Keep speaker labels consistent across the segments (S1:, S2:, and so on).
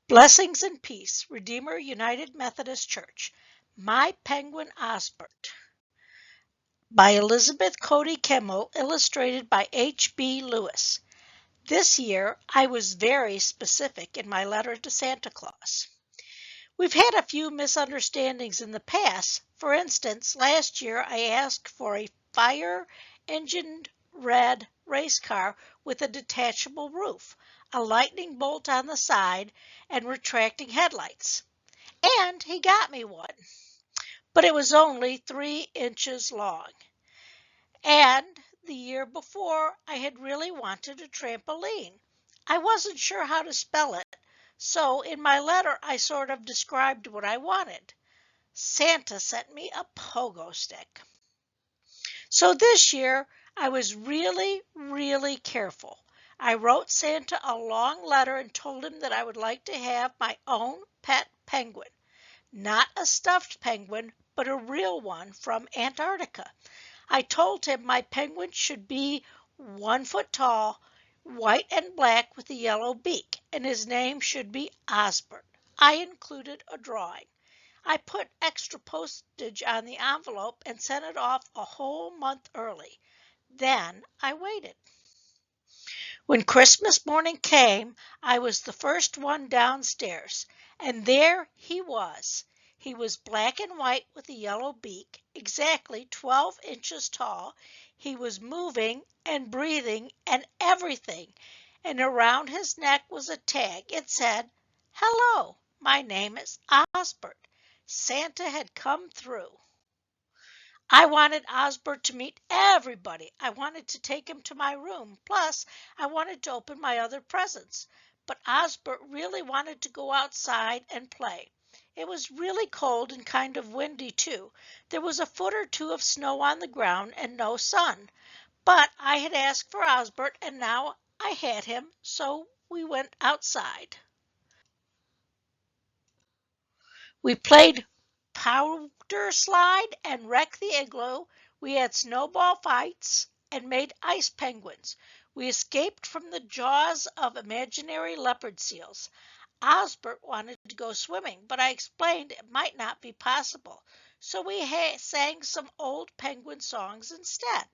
S1: Blessings and Peace, Redeemer United Methodist Church. My Penguin Osbert by Elizabeth Cody Kimmel, illustrated by H.B. Lewis. This year, I was very specific in my letter to Santa Claus. We've had a few misunderstandings in the past. For instance, last year I asked for a fire-engined red race car with a detachable roof, a lightning bolt on the side, and retracting headlights. And he got me one, but it was only 3 inches long. And the year before, I had really wanted a trampoline. I wasn't sure how to spell it, so in my letter I sort of described what I wanted. Santa sent me a pogo stick. So this year, I was really careful. I wrote Santa a long letter and told him that I would like to have my own pet penguin. Not a stuffed penguin, but a real one from Antarctica. I told him my penguin should be 1 foot tall, white and black with a yellow beak, and his name should be Osbert. I included a drawing. I put extra postage on the envelope and sent it off a whole month early. Then I waited. When Christmas morning came, I was the first one downstairs, and there he was. He was black and white with a yellow beak, exactly 12 inches tall. He was moving and breathing and everything, and around his neck was a tag. It said, "Hello, my name is Osbert." Santa had come through. I wanted Osbert to meet everybody. I wanted to take him to my room. Plus, I wanted to open my other presents. But Osbert really wanted to go outside and play. It was really cold and kind of windy, too. There was a foot or two of snow on the ground and no sun. But I had asked for Osbert, and now I had him, so we went outside. We played powder slide and wrecked the igloo. We had snowball fights and made ice penguins. We escaped from the jaws of imaginary leopard seals. Osbert wanted to go swimming, but I explained it might not be possible. So we sang some old penguin songs instead.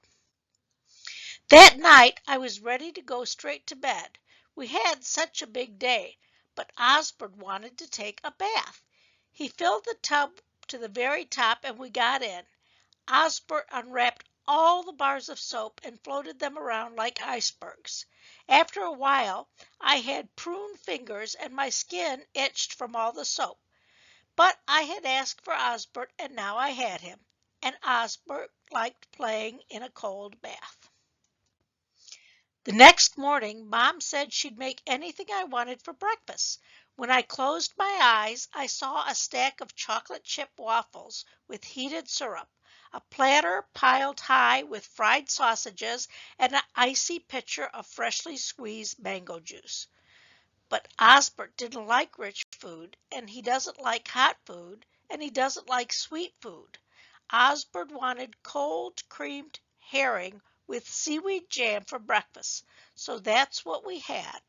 S1: That night I was ready to go straight to bed. We had such a big day, but Osbert wanted to take a bath. He filled the tub to the very top and we got in. Osbert unwrapped all the bars of soap and floated them around like icebergs. After a while, I had prune fingers and my skin itched from all the soap. But I had asked for Osbert and now I had him. And Osbert liked playing in a cold bath. The next morning, Mom said she'd make anything I wanted for breakfast. When I closed my eyes, I saw a stack of chocolate chip waffles with heated syrup, a platter piled high with fried sausages, and an icy pitcher of freshly squeezed mango juice. But Osbert didn't like rich food, and he doesn't like hot food, and he doesn't like sweet food. Osbert wanted cold creamed herring with seaweed jam for breakfast, so that's what we had.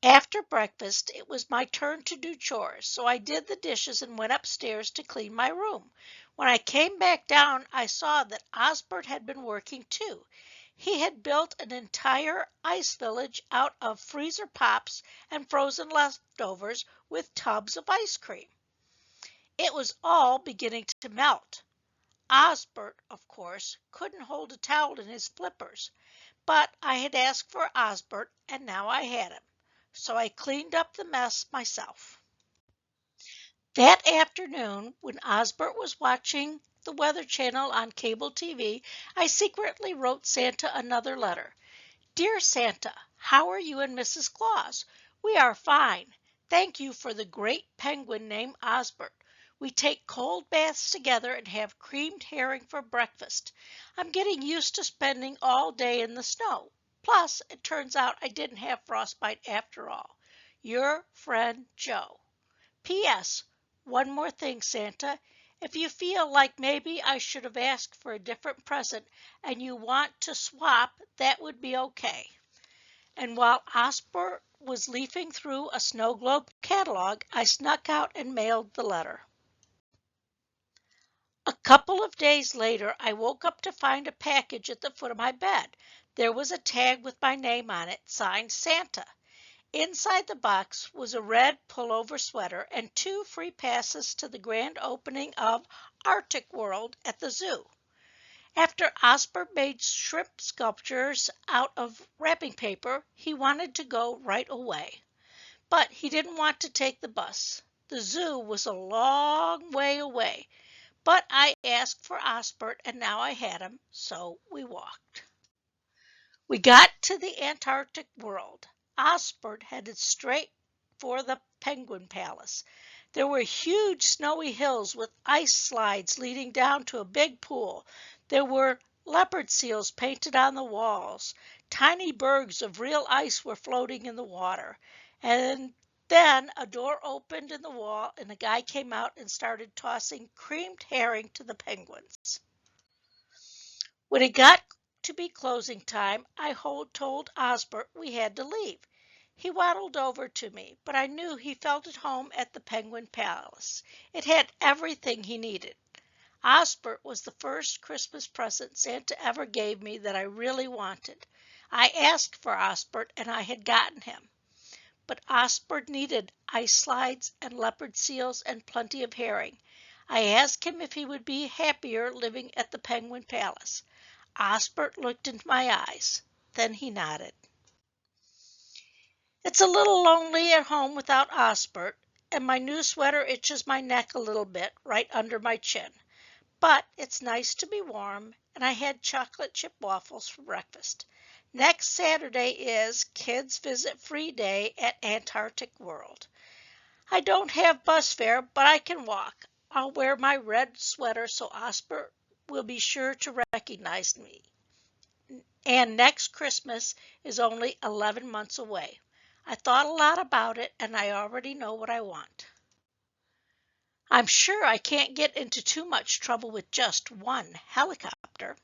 S1: After breakfast, it was my turn to do chores, so I did the dishes and went upstairs to clean my room. When I came back down, I saw that Osbert had been working too. He had built an entire ice village out of freezer pops and frozen leftovers with tubs of ice cream. It was all beginning to melt. Osbert, of course, couldn't hold a towel in his flippers, but I had asked for Osbert and now I had him, so I cleaned up the mess myself. That afternoon, when Osbert was watching the Weather Channel on cable TV, I secretly wrote Santa another letter. Dear Santa, how are you and Mrs. Claus? We are fine. Thank you for the great penguin named Osbert. We take cold baths together and have creamed herring for breakfast. I'm getting used to spending all day in the snow. Plus, it turns out I didn't have frostbite after all. Your friend, Joe. P.S. One more thing, Santa. If you feel like maybe I should have asked for a different present and you want to swap, that would be okay. And while Osbert was leafing through a snow globe catalog, I snuck out and mailed the letter. A couple of days later, I woke up to find a package at the foot of my bed. There was a tag with my name on it, signed Santa. Inside the box was a red pullover sweater and 2 free passes to the grand opening of Arctic World at the zoo. After Osbert made shrimp sculptures out of wrapping paper, he wanted to go right away. But he didn't want to take the bus. The zoo was a long way away. But I asked for Osbert, and now I had him, so we walked. We got to the Antarctic world. Osbert headed straight for the Penguin Palace. There were huge snowy hills with ice slides leading down to a big pool. There were leopard seals painted on the walls. Tiny bergs of real ice were floating in the water. And then a door opened in the wall and a guy came out and started tossing creamed herring to the penguins. When it got to be closing time, I told Osbert we had to leave. He waddled over to me, but I knew he felt at home at the Penguin Palace. It had everything he needed. Osbert was the first Christmas present Santa ever gave me that I really wanted. I asked for Osbert, and I had gotten him. But Osbert needed ice slides and leopard seals and plenty of herring. I asked him if he would be happier living at the Penguin Palace. Osbert looked into my eyes. Then he nodded. It's a little lonely at home without Osbert, and my new sweater itches my neck a little bit right under my chin. But it's nice to be warm, and I had chocolate chip waffles for breakfast. Next Saturday is Kids Visit Free Day at Antarctic World. I don't have bus fare, but I can walk. I'll wear my red sweater so Osbert will be sure to recognize me. And next Christmas is only 11 months away. I thought a lot about it, and I already know what I want. I'm sure I can't get into too much trouble with just one helicopter.